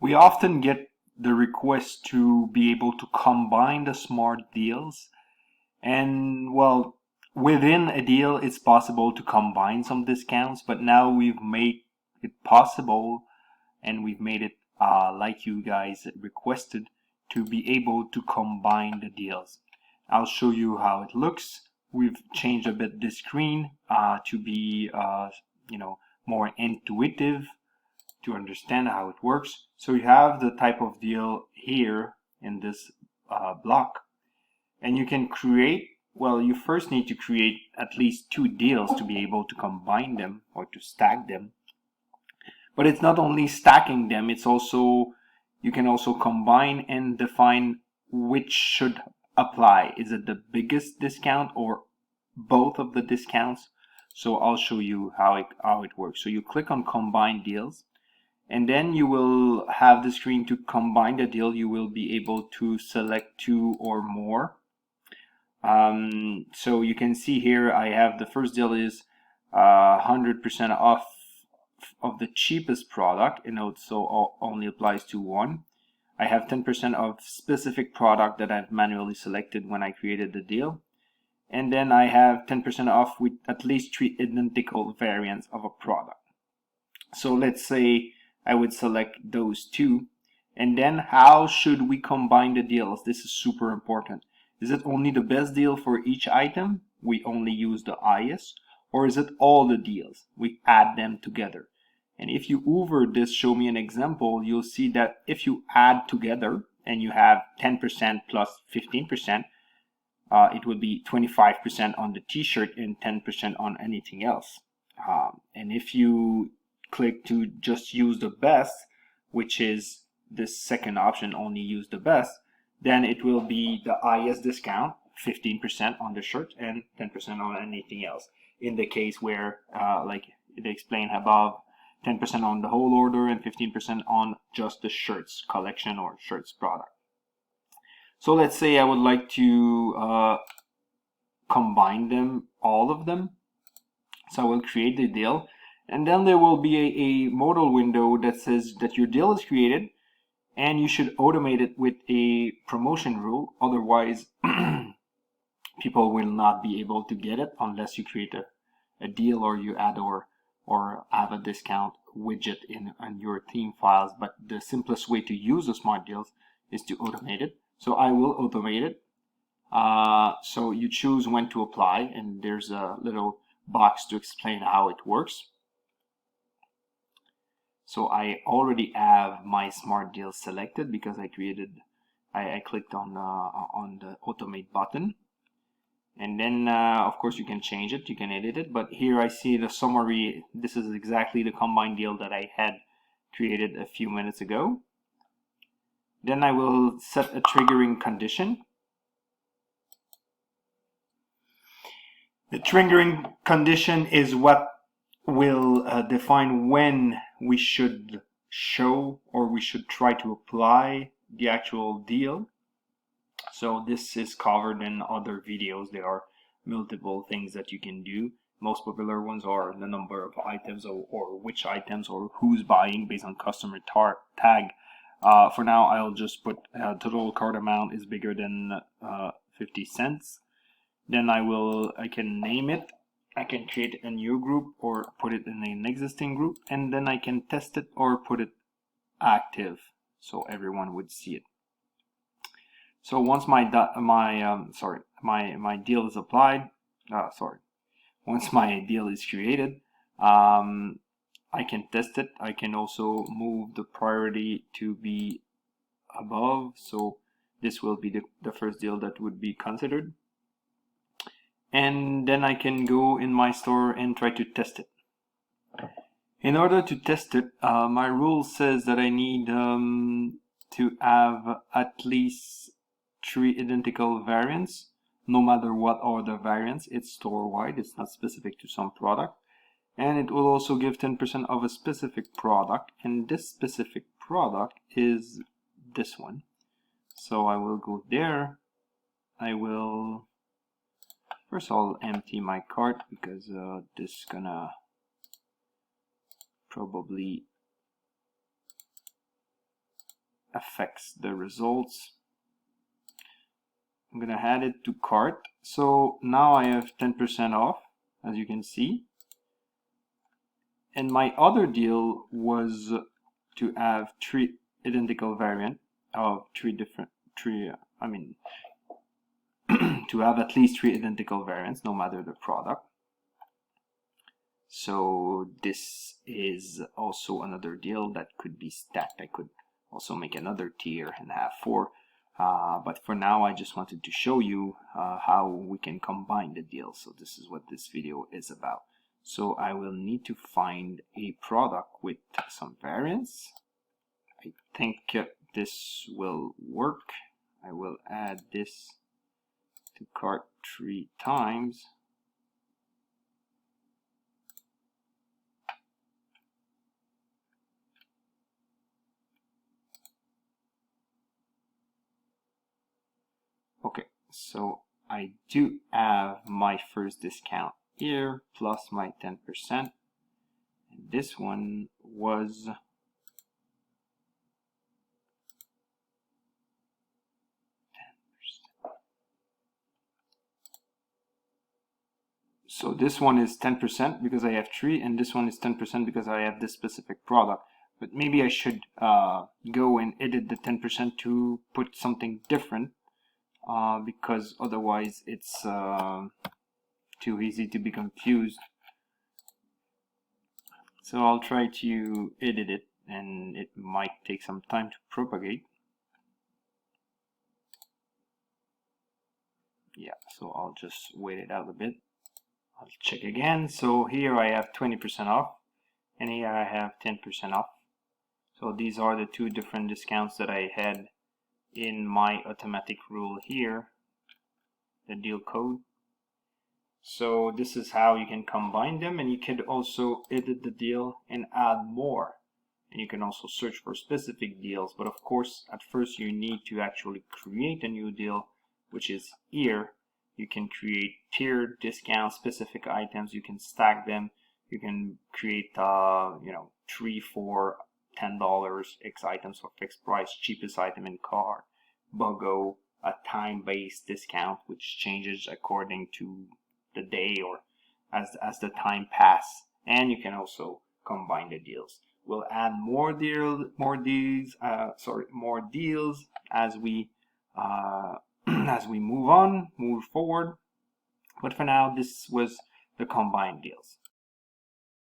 We often get the request to be able to combine the smart deals. And well, within a deal, it's possible to combine some discounts, but now we've made it possible and we've made it like you guys requested to be able to combine the deals. I'll show you how it looks. We've changed a bit the screen to be more intuitive to understand how it works. So you have the type of deal here in this block, and you can create, well, you first need to create at least 2 deals to be able to combine them or to stack them. But it's not only stacking them, it's also, you can also combine and define which should apply. Is it the biggest discount or both of the discounts? So I'll show you how it works. So you click on combine deals, and then you will have the screen to combine the deal. You will be able to select 2 or more. So you can see here I have the first deal is 100% off of the cheapest product, and so only applies to 1. I have 10% of specific product that I've manually selected when I created the deal, and then I have 10% off with at least 3 identical variants of a product. So let's say I would select those 2, and then how should we combine the deals? This is super important. Is it only the best deal for each item? We only use the highest, or is it all the deals? We add them together. And if you hover this show me an example, you'll see that if you add together and you have 10% plus 15%, it would be 25% on the t-shirt and 10% on anything else. And if you click to just use the best, which is this second option, only use the best, then it will be the highest discount, 15% on the shirt and 10% on anything else. In the case where, like they explained above, 10% on the whole order and 15% on just the shirts collection or shirts product. So let's say I would like to combine them, all of them. So I will create the deal, and then there will be a modal window that says that your deal is created, and you should automate it with a promotion rule. Otherwise, people will not be able to get it unless you create a deal or you add or have a discount widget in your theme files. But the simplest way to use the smart deals is to automate it. So I will automate it. So you choose when to apply, and there's a little box to explain how it works. So I already have my smart deal selected because I clicked on the automate button. And then of course you can change it, you can edit it, but here I see the summary. This is exactly the combined deal that I had created a few minutes ago. Then I will set a triggering condition. The triggering condition is what will define when we should show or we should try to apply the actual deal. So this is covered in other videos. There are multiple things that you can do. Most popular ones are the number of items or which items or who's buying based on customer tag. For now, I'll just put total cart amount is bigger than 50 cents. Then I can name it. I can create a new group or put it in an existing group, and then I can test it or put it active so everyone would see it. So once my deal is applied, once my deal is created, I can test it. I can also move the priority to be above, so this will be the first deal that would be considered. And then I can go in my store and try to test it. In order to test it, my rule says that I need to have at least 3 identical variants, no matter what are the variants. It's store-wide, it's not specific to some product. And it will also give 10% of a specific product, and this specific product is this one. So I will go there. I will first I'll empty my cart because this gonna probably affects the results. I'm gonna add it to cart. So now I have 10% off, as you can see. And my other deal was to have 3 identical variants of to have at least 3 identical variants, no matter the product. So this is also another deal that could be stacked. I could also make another tier and have 4. But for now, I just wanted to show you how we can combine the deals. So this is what this video is about. So I will need to find a product with some variants. I think this will work. I will add this to cart 3 times. Okay, so I do have my first discount here plus my 10%. And this one was So this one is 10% because I have 3, and this one is 10% because I have this specific product. But maybe I should go and edit the 10% to put something different because otherwise it's too easy to be confused. So I'll try to edit it, and it might take some time to propagate. Yeah, so I'll just wait it out a bit. I'll check again. So here I have 20% off, and here I have 10% off. So these are the 2 different discounts that I had in my automatic rule here, the deal code. So this is how you can combine them, and you can also edit the deal and add more. And you can also search for specific deals, but of course at first you need to actually create a new deal, which is here. You can create tiered discount specific items. You can stack them. You can create 3 for $10 X items for fixed price, cheapest item in cart, BOGO, a time-based discount which changes according to the day or as the time pass. And you can also combine the deals. We'll add more deals as we as we move forward. But for now, this was the combined deals.